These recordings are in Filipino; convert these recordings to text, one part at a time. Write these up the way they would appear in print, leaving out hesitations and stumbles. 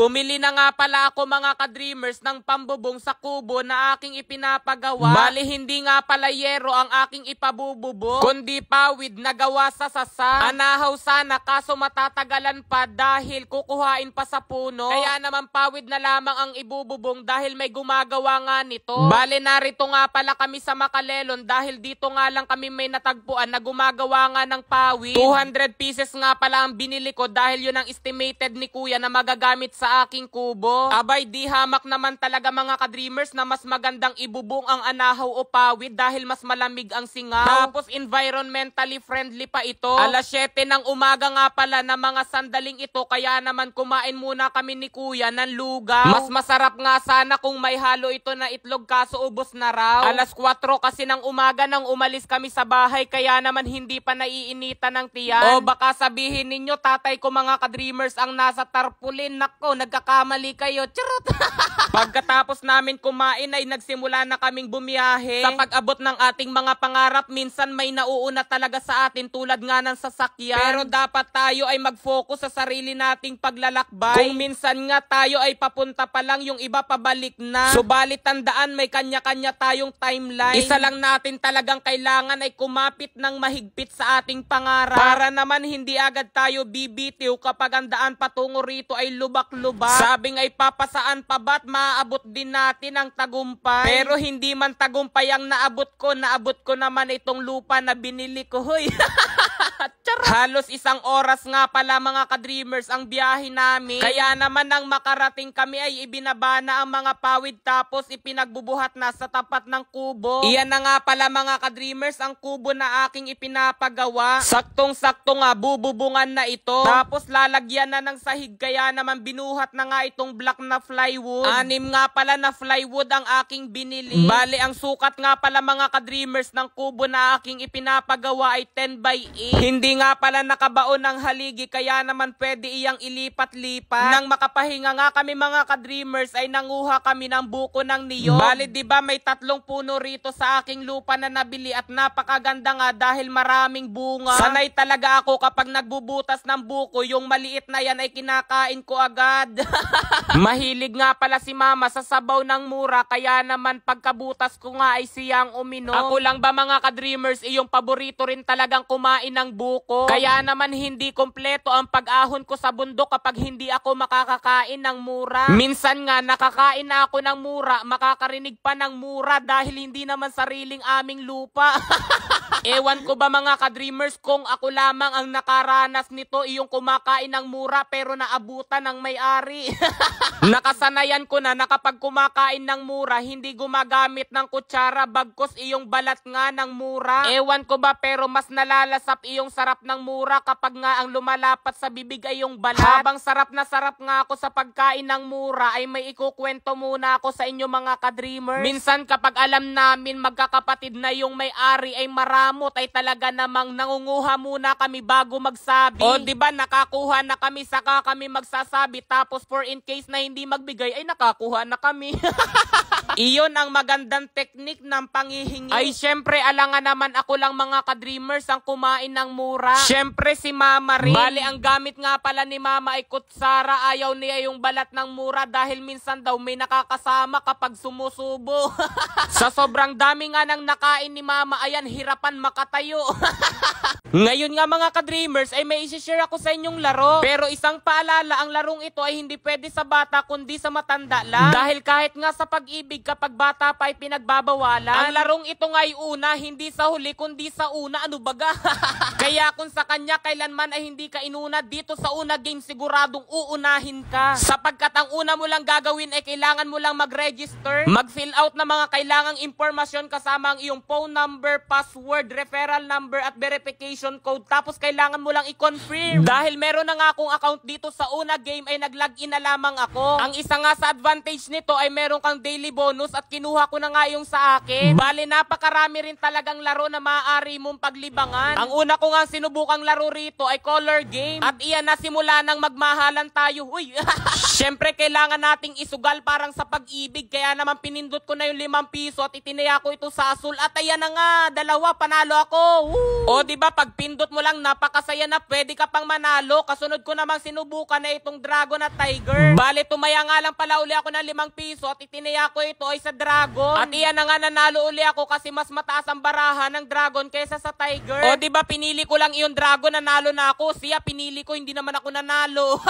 Bumili na nga pala ako mga ka-dreamers ng pambubong sa kubo na aking ipinapagawa. Bali hindi nga pala yero ang aking ipabububong, kundi pawid na gawa sa sasa. Anahaw sana kaso matatagalan pa dahil kukuhain pa sa puno. Kaya naman pawid na lamang ang ibububong dahil may gumagawa nga nito. Bali narito nga pala kami sa Makalelon dahil dito nga lang kami may natagpuan na gumagawa nga ng pawid. 200 pieces nga pala ang binili ko dahil yun ang estimated ni kuya na magagamit sa aking kubo. Abay di hamak naman talaga mga ka-dreamers na mas magandang ibubong ang anahaw o pawid dahil mas malamig ang singaw. Tapos environmentally friendly pa ito. Alas 7 ng umaga nga pala na mga sandaling ito kaya naman kumain muna kami ni kuya ng lugaw. Mas masarap nga sana kung may halo ito na itlog kaso ubos na raw. Alas 4 kasi ng umaga nang umalis kami sa bahay kaya naman hindi pa naiinitan ng tiyan. O baka sabihin ninyo tatay ko mga ka-dreamers ang nasa tarpaulin. Nako, nagkakamali kayo. Charot! Pagkatapos namin kumain ay nagsimula na kaming bumiyahe. Sa pag-abot ng ating mga pangarap, minsan may nauuna talaga sa atin tulad nga ng sasakyan. Pero dapat tayo ay mag-focus sa sarili nating paglalakbay. Kung minsan nga tayo ay papunta pa lang, yung iba pabalik na. Subalit tandaan may kanya-kanya tayong timeline. Isa lang natin talagang kailangan ay kumapit ng mahigpit sa ating pangarap. Para naman hindi agad tayo bibitiw kapag ang daan patungo rito ay lubak-lubak. Sabing ay papasaan pa ba't maaabot din natin ang tagumpay. Pero hindi man tagumpay ang naabot ko naman itong lupa na binili ko. Hoy! Halos 1 oras nga pala mga ka-dreamers ang biyahe namin. Kaya naman nang makarating kami ay ibinaba na ang mga pawid tapos ipinagbubuhat na sa tapat ng kubo. Iyan na nga pala mga ka-dreamers ang kubo na aking ipinapagawa. Saktong-sakto nga bububungan na ito. Tapos lalagyan na ng sahig kaya naman binuhat na nga itong black na plywood. 6 nga pala na plywood ang aking binili. Bale ang sukat nga pala mga ka-dreamers ng kubo na aking ipinapagawa ay 10x8. Hindi nga pala nakabaon ng haligi kaya naman pwede iyang ilipat-lipat. Nang makapahinga nga kami mga ka-dreamers ay nanguha kami ng buko ng niyog. Bale diba may 3 puno rito sa aking lupa na nabili at napakaganda nga dahil maraming bunga. Sanay talaga ako kapag nagbubutas ng buko, yung maliit na yan ay kinakain ko agad. Mahilig nga pala si mama sa sabaw ng mura kaya naman pagkabutas ko nga ay siyang uminom. Ako lang ba mga ka-dreamers iyong paborito rin talagang kumain ng buko? Kaya naman hindi kompleto ang pag-ahon ko sa bundok kapag hindi ako makakakain ng mura. Minsan nga nakakain na ako ng mura, makakarinig pa ng mura dahil hindi naman sariling aming lupa. Ewan ko ba mga ka-dreamers kung ako lamang ang nakaranas nito, iyong kumakain ng mura pero naabutan ng may-ari. Nakasanayan ko na kapag kumakain ng mura, hindi gumagamit ng kutsara bagkus iyong balat nga ng mura. Ewan ko ba pero mas nalalasap iyong sarap ng mura kapag nga ang lumalapat sa bibig ay yung balat. Habang sarap na sarap nga ako sa pagkain ng mura ay may ikukwento muna ako sa inyo mga ka-dreamers. Minsan kapag alam namin magkakapatid na yung may-ari ay maramot ay talaga namang nangunguha muna kami bago magsabi. O diba nakakuha na kami saka kami magsasabi tapos for in case na hindi magbigay ay nakakuha na kami. Iyon ang magandang teknik ng panghihingi. Ay syempre alangan naman ako lang mga ka-dreamers ang kumain ng mura. Syempre si mama rin. Bale ang gamit nga pala ni mama ay kutsara. Ayaw niya yung balat ng mura dahil minsan daw may nakakasama kapag sumusubo. Sa sobrang dami nga ng nakain ni mama ayan hirapan makatayo. Ngayon nga mga ka-dreamers ay may isi-share ako sa inyong laro. Pero isang paalala, ang larong ito ay hindi pwede sa bata kundi sa matanda lang. Dahil kahit nga sa pag-ibig kapag bata pa ay pinagbabawalan. Ang larong ito nga ay una, hindi sa huli kundi sa una. Ano baga? Kaya kung sa kanya kailanman ay hindi ka inuna, dito sa una game siguradong uunahin ka. Sapagkat ang una mo lang gagawin ay kailangan mo lang mag-register, mag-fill out na mga kailangang impormasyon kasama ang iyong phone number, password, referral number at verification code. Tapos kailangan mo lang i-confirm. Dahil meron na nga akong account dito sa una game ay nag-login na lamang ako. Ang isa nga sa advantage nito ay meron kang daily bonus at kinuha ko na nga yung sa akin. Bale napakarami rin talagang laro na maaari mong paglibangan. Ang una ko nga sinubukang laro rito ay color game. At iyan na simula nang magmahalan tayo. Uy! Syempre kailangan nating isugal parang sa pag-ibig. Kaya naman pinindot ko na yung 5 piso at itinaya ko ito sa asul. At ayan na nga, 2 panalo ako. Woo! O diba pag pagpindot mo lang napakasaya na pwede ka pang manalo. Kasunod ko namang sinubukan na itong Dragon at Tiger. Bale, tumaya nga lang pala uli ako ng 5 piso at itinaya ko ito ay sa Dragon. At iyan na nga nanalo uli ako kasi mas mataas ang barahan ng Dragon kaysa sa Tiger. O diba pinili ko lang yung Dragon, nanalo na ako. Siya pinili ko, hindi naman ako nanalo.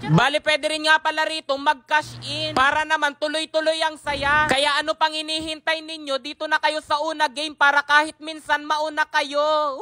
Bale, pwede rin nga pala rito mag-cash in para naman tuloy-tuloy ang saya. Kaya ano pang hinihintay ninyo, dito na kayo sa una game para kahit minsan mauna kayo.